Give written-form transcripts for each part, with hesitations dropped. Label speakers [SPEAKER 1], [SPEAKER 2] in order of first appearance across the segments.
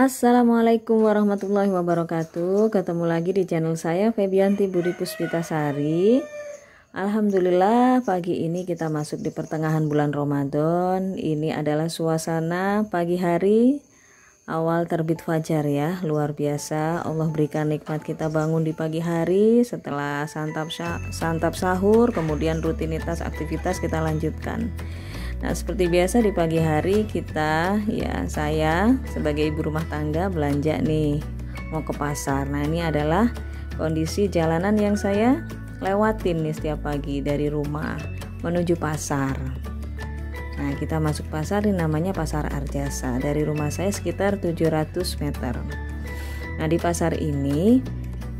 [SPEAKER 1] Assalamualaikum warahmatullahi wabarakatuh. Ketemu lagi di channel saya Febianti Budi Puspitasari. Alhamdulillah pagi ini kita masuk di pertengahan bulan Ramadan. Ini adalah suasana pagi hari awal terbit fajar ya. Luar biasa, Allah berikan nikmat kita bangun di pagi hari. Setelah santap sahur, kemudian rutinitas aktivitas kita lanjutkan. Nah, seperti biasa di pagi hari saya sebagai ibu rumah tangga belanja nih, mau ke pasar. Nah, ini adalah kondisi jalanan yang saya lewatin nih setiap pagi dari rumah menuju pasar. Nah, kita masuk pasar, ini namanya Pasar Arjasa. Dari rumah saya sekitar 700 meter. Nah, di pasar ini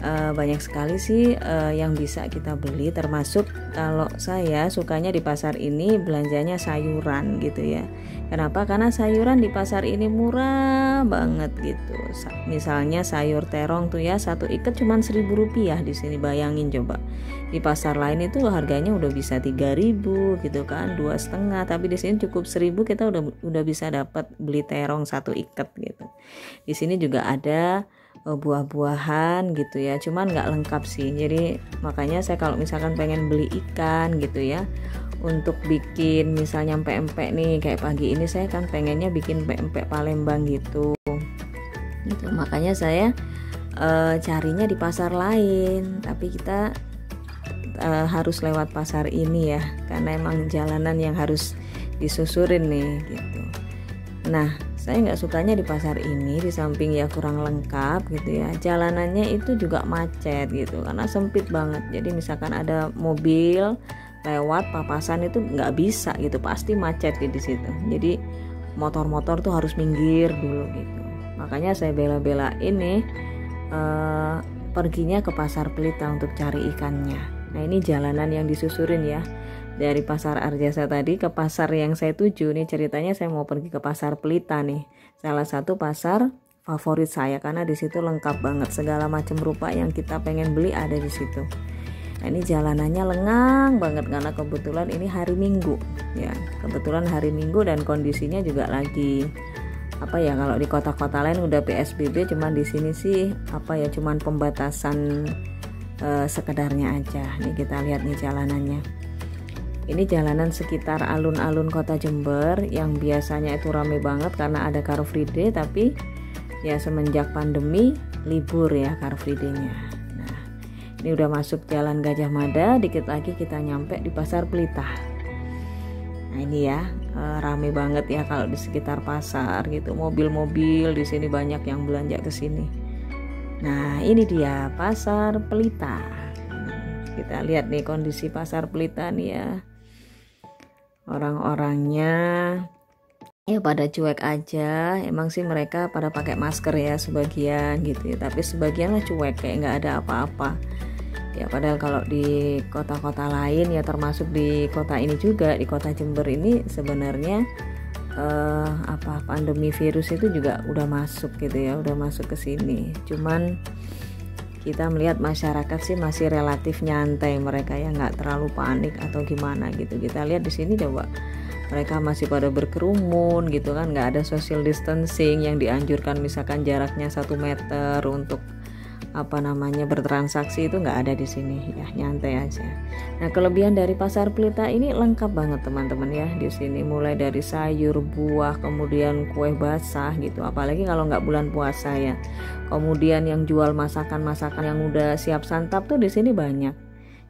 [SPEAKER 1] banyak sekali sih yang bisa kita beli, termasuk kalau saya sukanya di pasar ini belanjanya sayuran gitu ya. Kenapa? Karena sayuran di pasar ini murah banget gitu. Misalnya sayur terong tuh ya, satu ikat cuman Rp1.000 di sini, bayangin coba. Di pasar lain itu harganya udah bisa 3.000 gitu kan, 2,5, tapi di sini cukup 1.000 kita udah bisa dapat beli terong satu ikat gitu. Di sini juga ada buah-buahan gitu ya, cuman nggak lengkap sih. Jadi makanya saya kalau misalkan pengen beli ikan gitu ya, untuk bikin misalnya empek-empek nih, kayak pagi ini saya kan pengennya bikin empek Palembang gitu. Makanya saya carinya di pasar lain, tapi kita harus lewat pasar ini ya, karena emang jalanan yang harus disusurin nih gitu. Nah, saya nggak sukanya di pasar ini, di samping ya kurang lengkap gitu ya, jalanannya itu juga macet gitu karena sempit banget. Jadi misalkan ada mobil lewat papasan itu nggak bisa gitu, pasti macet di situ. Jadi motor-motor tuh harus minggir dulu gitu. Makanya saya bela-belain nih perginya ke Pasar Pelita untuk cari ikannya. Nah, ini jalanan yang disusurin ya. Dari Pasar Arjasa tadi ke pasar yang saya tuju nih, ceritanya saya mau pergi ke Pasar Pelita nih. Salah satu pasar favorit saya karena di situ lengkap banget, segala macam rupa yang kita pengen beli ada di situ. Nah, ini jalanannya lengang banget karena kebetulan ini hari Minggu ya. Kebetulan hari Minggu dan kondisinya juga lagi kalau di kota-kota lain udah PSBB, cuman di sini sih cuman pembatasan sekedarnya aja. Nih kita lihat nih jalanannya. Ini jalanan sekitar alun-alun kota Jember yang biasanya itu rame banget karena ada Car Free Day, tapi ya semenjak pandemi libur ya Car Free Day-nya. Nah, ini udah masuk Jalan Gajah Mada, dikit lagi kita nyampe di Pasar Pelita. Nah, ini ya rame banget ya kalau di sekitar pasar gitu, mobil-mobil di sini banyak yang belanja ke sini. Nah, ini dia Pasar Pelita. Kita lihat nih kondisi Pasar Pelita nih ya. Orang-orangnya ya pada cuek aja. Emang sih mereka pada pakai masker ya sebagian gitu ya, tapi sebagian lah cuek kayak nggak ada apa-apa ya. Padahal kalau di kota-kota lain ya, termasuk di kota ini juga, di kota Jember ini sebenarnya pandemi virus itu juga udah masuk gitu ya, udah masuk ke sini. Cuman kita melihat masyarakat sih masih relatif nyantai, mereka ya nggak terlalu panik atau gimana gitu. Kita lihat di sini coba, mereka masih pada berkerumun gitu kan, nggak ada social distancing yang dianjurkan, misalkan jaraknya 1 meter untuk bertransaksi, itu nggak ada di sini ya, nyantai aja. Nah, kelebihan dari Pasar Pelita ini lengkap banget teman-teman ya. Di sini mulai dari sayur, buah, kemudian kue basah gitu, apalagi kalau nggak bulan puasa ya. Kemudian yang jual masakan-masakan yang udah siap santap tuh di sini banyak.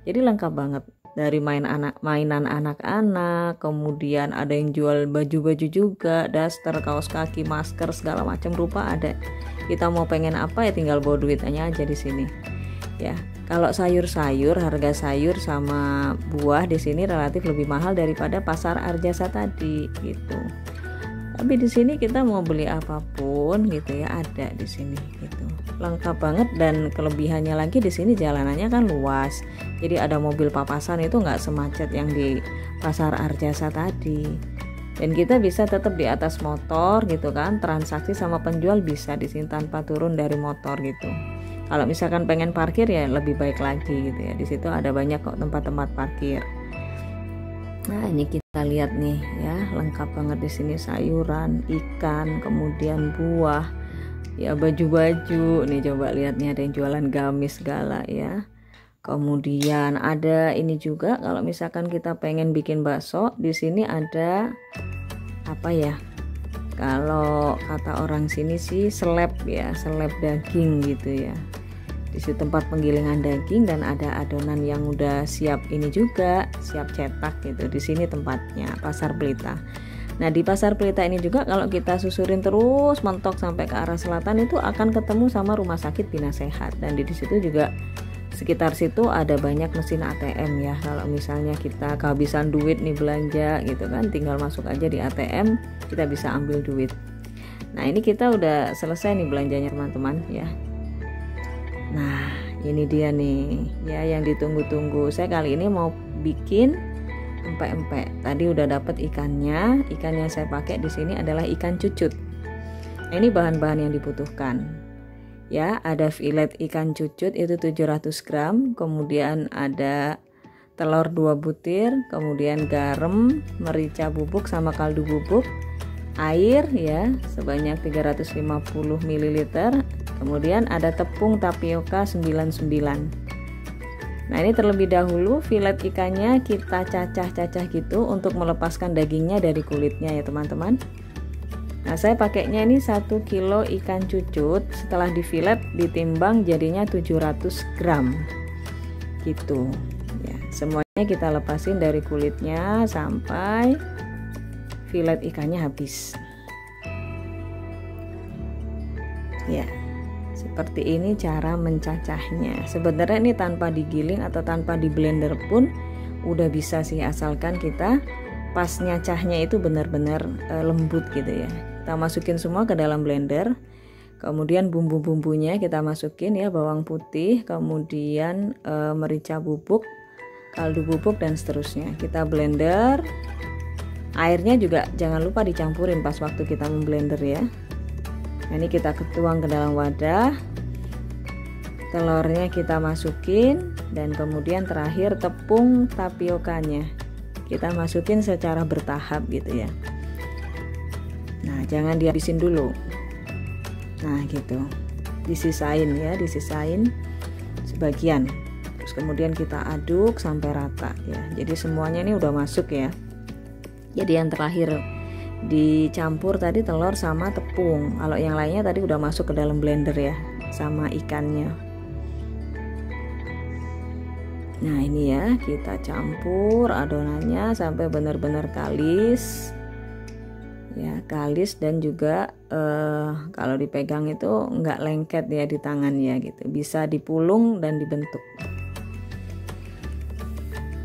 [SPEAKER 1] Jadi lengkap banget. Dari mainan anak-anak, kemudian ada yang jual baju-baju juga, daster, kaos kaki, masker, segala macam rupa ada. Kita mau pengen apa ya tinggal bawa duitnya aja di sini. Ya, kalau sayur-sayur, harga sayur sama buah di sini relatif lebih mahal daripada Pasar Arjasa tadi gitu. Tapi di sini kita mau beli apapun gitu ya, ada di sini gitu. Lengkap banget, dan kelebihannya lagi di sini jalanannya kan luas. Jadi ada mobil papasan itu nggak semacet yang di Pasar Arjasa tadi. Dan kita bisa tetap di atas motor gitu kan, transaksi sama penjual bisa di sini tanpa turun dari motor gitu. Kalau misalkan pengen parkir ya lebih baik lagi gitu ya. Di situ ada banyak kok tempat-tempat parkir. Nah, ini kita lihat nih ya, lengkap banget di sini, sayuran, ikan, kemudian buah, ya baju-baju nih, coba lihat nih, ada yang jualan gamis segala ya. Kemudian ada ini juga, kalau misalkan kita pengen bikin bakso, di sini ada apa ya, kalau kata orang sini sih seleb ya, seleb daging gitu ya. Di situ tempat penggilingan daging dan ada adonan yang udah siap ini juga, siap cetak gitu. Di sini tempatnya Pasar Pelita. Nah, di Pasar Pelita ini juga kalau kita susurin terus mentok sampai ke arah selatan itu akan ketemu sama Rumah Sakit Bina Sehat, dan di situ juga sekitar situ ada banyak mesin ATM ya. Kalau misalnya kita kehabisan duit nih belanja gitu kan, tinggal masuk aja di ATM, kita bisa ambil duit. Nah, ini kita udah selesai nih belanjanya teman-teman ya. Nah, ini dia nih ya yang ditunggu-tunggu. Saya kali ini mau bikin empek-empek. Tadi udah dapet ikannya. Ikan yang saya pakai di sini adalah ikan cucut. Nah, ini bahan-bahan yang dibutuhkan. Ya, ada filet ikan cucut itu 700 gram, kemudian ada telur 2 butir, kemudian garam, merica bubuk sama kaldu bubuk, air ya sebanyak 350 ml. Kemudian ada tepung tapioka 99. Nah, ini terlebih dahulu filet ikannya kita cacah-cacah gitu untuk melepaskan dagingnya dari kulitnya ya teman-teman. Nah, saya pakainya ini 1 kilo ikan cucut, setelah difilet ditimbang jadinya 700 gram gitu ya. Semuanya kita lepasin dari kulitnya sampai filet ikannya habis ya. Seperti ini cara mencacahnya. Sebenarnya ini tanpa digiling atau tanpa di blender pun udah bisa sih, asalkan kita pas nyacahnya itu benar-benar lembut gitu ya. Kita masukin semua ke dalam blender. Kemudian bumbu-bumbunya kita masukin ya, bawang putih, kemudian merica bubuk, kaldu bubuk dan seterusnya. Kita blender. Airnya juga jangan lupa dicampurin pas waktu kita memblender ya. Nah, ini kita tuang ke dalam wadah, telurnya kita masukin, dan kemudian terakhir tepung tapiokanya kita masukin secara bertahap gitu ya. Nah, jangan dihabisin dulu. Nah gitu, disisain ya, disisain sebagian, terus kemudian kita aduk sampai rata ya. Jadi semuanya ini udah masuk ya. Jadi yang terakhir dicampur tadi telur sama tepung. Kalau yang lainnya tadi udah masuk ke dalam blender ya, sama ikannya. Nah, ini ya, kita campur adonannya sampai benar-benar kalis. Ya, kalis dan juga kalau dipegang itu nggak lengket ya di tangan ya gitu. Bisa dipulung dan dibentuk.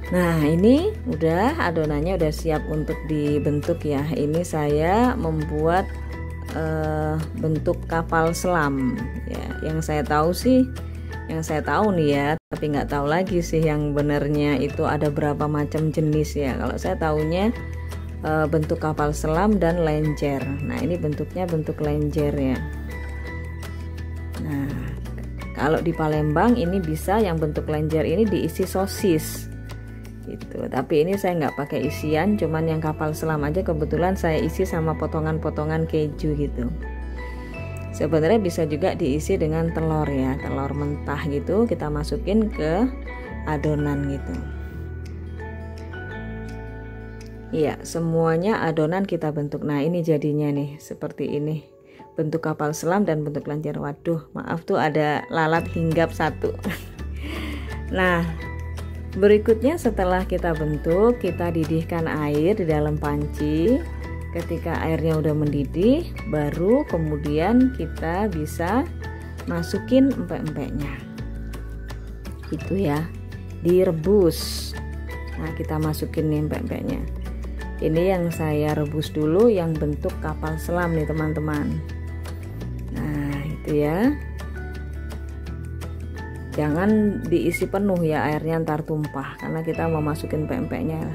[SPEAKER 1] Nah, ini udah adonannya udah siap untuk dibentuk ya. Ini saya membuat bentuk kapal selam ya. Yang saya tahu nih ya, tapi nggak tahu lagi sih yang benernya itu ada berapa macam jenis ya. Kalau saya tahunya bentuk kapal selam dan lenjer. Nah, ini bentuknya bentuk lenjer ya. Nah, kalau di Palembang ini bisa yang bentuk lenjer ini diisi sosis gitu. Tapi ini saya nggak pakai isian, cuman yang kapal selam aja kebetulan saya isi sama potongan-potongan keju gitu. Sebenarnya bisa juga diisi dengan telur ya, telur mentah gitu kita masukin ke adonan gitu. Iya, semuanya adonan kita bentuk. Nah, ini jadinya nih seperti ini, bentuk kapal selam dan bentuk lenjer. Waduh, maaf tuh ada lalat hinggap satu. Nah, berikutnya setelah kita bentuk, kita didihkan air di dalam panci. Ketika airnya udah mendidih, baru kemudian kita bisa masukin empek-empeknya. Itu ya, direbus. Nah, kita masukin nih empek-empeknya. Ini yang saya rebus dulu yang bentuk kapal selam nih teman-teman. Nah, itu ya. Jangan diisi penuh ya airnya, ntar tumpah karena kita mau masukin pempeknya.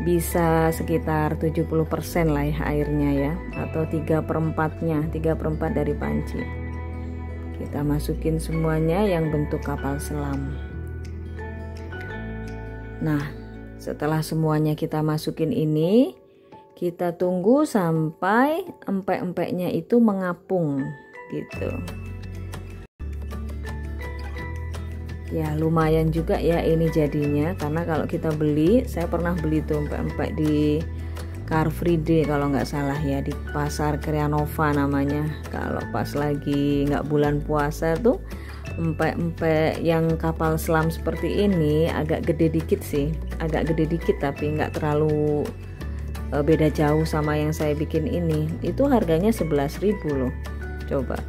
[SPEAKER 1] Bisa sekitar 70% lah ya airnya ya, atau 3/4-nya, 3/4 dari panci. Kita masukin semuanya yang bentuk kapal selam. Nah, setelah semuanya kita masukin ini, kita tunggu sampai empek-empeknya itu mengapung gitu. Ya lumayan juga ya ini jadinya, karena kalau kita beli, saya pernah beli tuh empek-empek di Car Free Day kalau nggak salah ya, di pasar Krianova namanya. Kalau pas lagi nggak bulan puasa tuh, empek-empek yang kapal selam seperti ini agak gede dikit sih, agak gede dikit tapi nggak terlalu beda jauh sama yang saya bikin ini. Itu harganya 11.000 loh. Coba,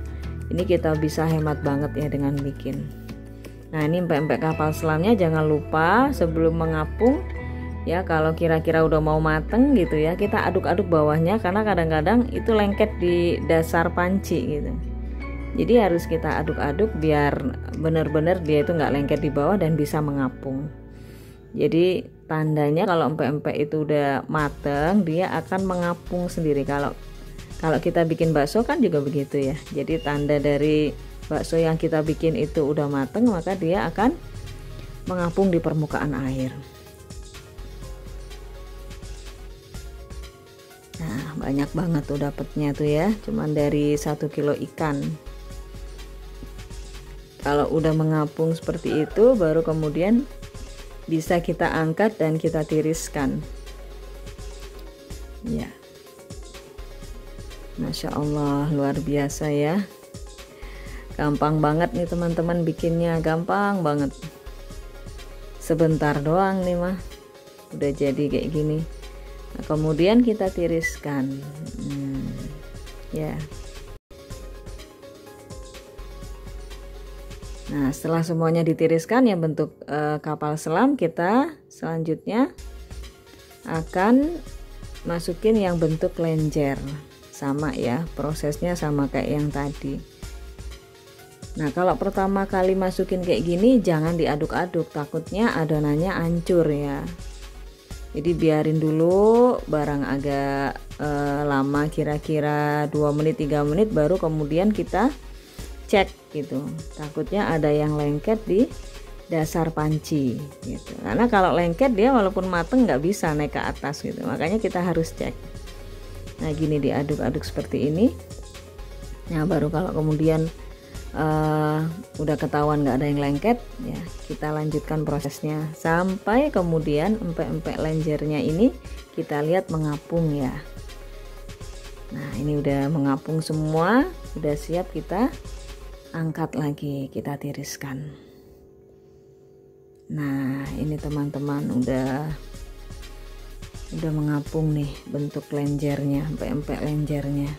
[SPEAKER 1] ini kita bisa hemat banget ya dengan bikin. Nah ini empek-empek kapal selamnya jangan lupa sebelum mengapung ya, kalau kira-kira udah mau mateng gitu ya, kita aduk-aduk bawahnya, karena kadang-kadang itu lengket di dasar panci gitu. Jadi harus kita aduk-aduk biar bener-bener dia itu nggak lengket di bawah dan bisa mengapung. Jadi tandanya kalau empek-empek itu udah mateng, dia akan mengapung sendiri. Kalau kita bikin bakso kan juga begitu ya. Jadi tanda dari bakso yang kita bikin itu udah mateng, maka dia akan mengapung di permukaan air. Nah banyak banget tuh dapatnya tuh ya, cuman dari 1 kilo ikan. Kalau udah mengapung seperti itu, baru kemudian bisa kita angkat dan kita tiriskan ya. Masya Allah, luar biasa ya. Gampang banget nih teman-teman bikinnya, gampang banget. Sebentar doang nih mah udah jadi kayak gini. Nah, kemudian kita tiriskan ya. Nah setelah semuanya ditiriskan yang bentuk kapal selam, kita selanjutnya akan masukin yang bentuk lenjer. Sama ya, prosesnya sama kayak yang tadi. Nah kalau pertama kali masukin kayak gini jangan diaduk-aduk, takutnya adonannya hancur ya. Jadi biarin dulu barang agak lama, kira-kira 2 menit 3 menit, baru kemudian kita cek gitu. Takutnya ada yang lengket di dasar panci gitu. Karena kalau lengket dia walaupun mateng nggak bisa naik ke atas gitu. Makanya kita harus cek. Nah gini, diaduk-aduk seperti ini. Nah baru kalau kemudian udah ketahuan nggak ada yang lengket ya, kita lanjutkan prosesnya sampai kemudian empek-empek lenjernya ini kita lihat mengapung ya. Nah ini udah mengapung semua, udah siap kita angkat lagi, kita tiriskan. Nah ini teman-teman udah mengapung nih bentuk lenjernya, empek-empek lenjernya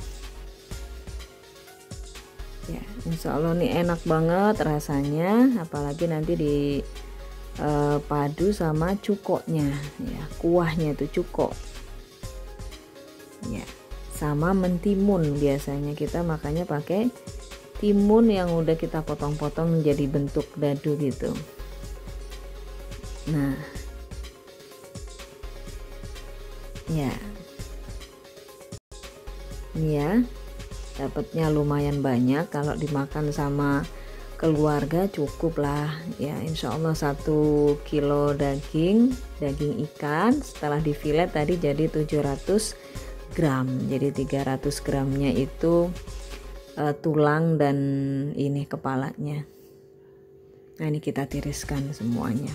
[SPEAKER 1] ya. Insya Allah nih enak banget rasanya, apalagi nanti di padu sama cukoknya ya, kuahnya tuh cukok ya, sama mentimun. Biasanya kita makanya pakai timun yang udah kita potong-potong menjadi bentuk dadu gitu. Nah ya ini ya, dapatnya lumayan banyak. Kalau dimakan sama keluarga cukup lah ya, insya Allah 1 kilo daging ikan setelah difilet tadi jadi 700 gram. Jadi 300 gramnya itu tulang dan ini kepalanya. Nah ini kita tiriskan semuanya.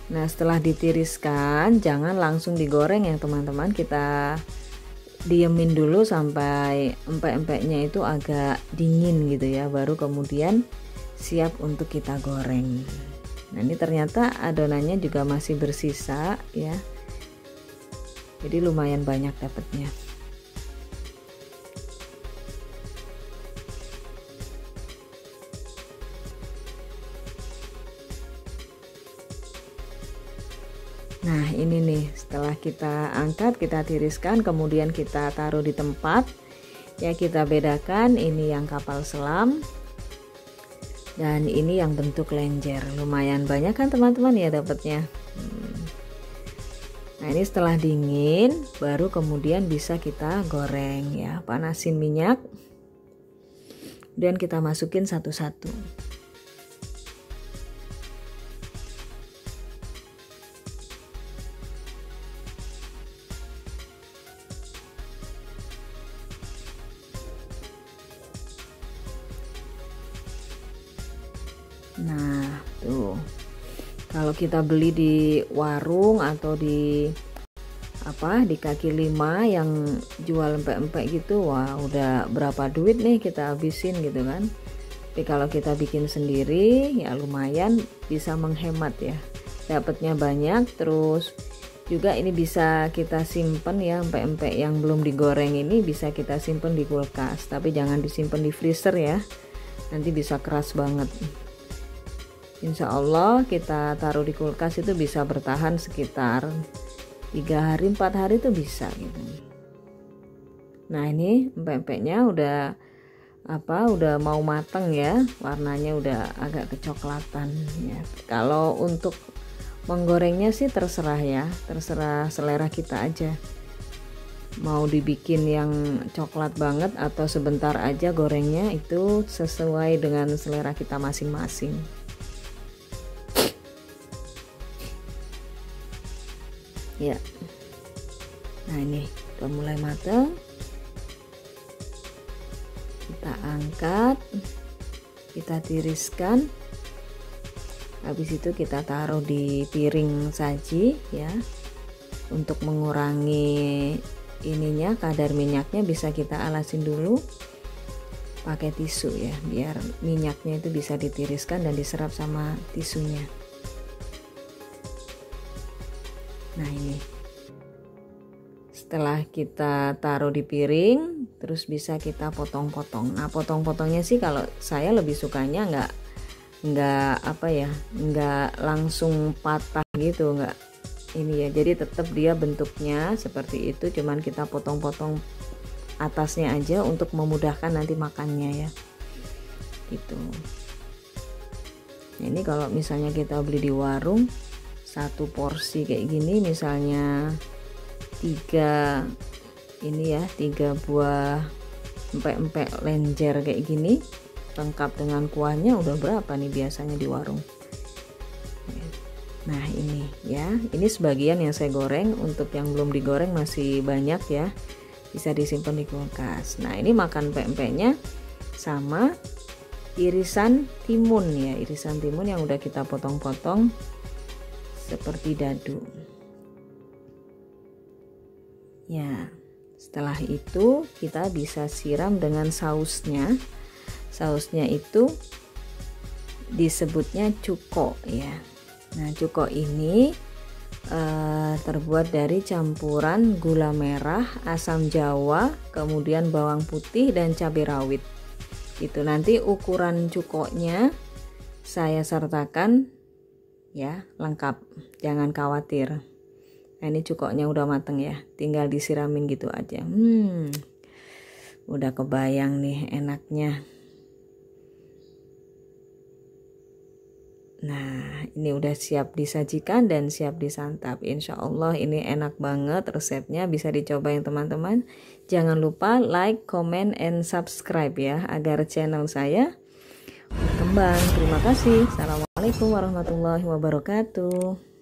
[SPEAKER 1] Nah setelah ditiriskan jangan langsung digoreng ya teman-teman, kita diemin dulu sampai empek-empeknya itu agak dingin gitu ya, baru kemudian siap untuk kita goreng. Nah ini ternyata adonannya juga masih bersisa ya, jadi lumayan banyak dapatnya. Nah ini nih, setelah kita angkat, kita tiriskan, kemudian kita taruh di tempat ya, kita bedakan ini yang kapal selam dan ini yang bentuk lenjer. Lumayan banyak kan teman-teman ya dapatnya. Nah ini setelah dingin baru kemudian bisa kita goreng ya, panasin minyak dan kita masukin satu-satu. Nah tuh, kalau kita beli di warung atau di kaki lima yang jual empek-empek gitu, wah udah berapa duit nih kita habisin gitu kan. Tapi kalau kita bikin sendiri ya lumayan bisa menghemat ya, dapatnya banyak. Terus juga ini bisa kita simpen ya, empek-empek yang belum digoreng ini bisa kita simpen di kulkas, tapi jangan disimpan di freezer ya, nanti bisa keras banget. Insya Allah kita taruh di kulkas itu bisa bertahan sekitar 3 hari 4 hari itu bisa gitu. Nah ini empek-empeknya udah mau mateng ya, warnanya udah agak kecoklatan ya. Kalau untuk menggorengnya sih terserah ya, terserah selera kita aja, mau dibikin yang coklat banget atau sebentar aja gorengnya, itu sesuai dengan selera kita masing-masing. Ya, nah ini udah mulai matang, kita angkat, kita tiriskan, habis itu kita taruh di piring saji ya. Untuk mengurangi ininya, kadar minyaknya bisa kita alasin dulu pakai tisu ya, biar minyaknya itu bisa ditiriskan dan diserap sama tisunya. Nah ini setelah kita taruh di piring, terus bisa kita potong-potong. Nah potong-potongnya sih kalau saya lebih sukanya nggak langsung patah gitu, nggak ini ya, jadi tetap dia bentuknya seperti itu, cuman kita potong-potong atasnya aja untuk memudahkan nanti makannya ya gitu. Nah, ini kalau misalnya kita beli di warung, satu porsi kayak gini misalnya 3 buah empek-empek lenjer kayak gini, lengkap dengan kuahnya, udah berapa nih biasanya di warung. Nah ini ya, ini sebagian yang saya goreng, untuk yang belum digoreng masih banyak ya, bisa disimpan di kulkas. Nah ini makan empek-empeknya sama irisan timun ya, irisan timun yang udah kita potong-potong seperti dadu ya. Setelah itu kita bisa siram dengan sausnya. Sausnya itu disebutnya cuko ya. Nah cuko ini terbuat dari campuran gula merah, asam jawa, kemudian bawang putih dan cabai rawit. Itu nanti ukuran cukonya saya sertakan ya, lengkap, jangan khawatir. Nah ini cukoknya udah mateng ya, tinggal disiramin gitu aja. Udah kebayang nih enaknya. Nah ini udah siap disajikan dan siap disantap. Insya Allah ini enak banget resepnya, bisa dicobain teman-teman. Jangan lupa like, comment, and subscribe ya, agar channel saya berkembang. Terima kasih. Assalamualaikum warahmatullahi wabarakatuh.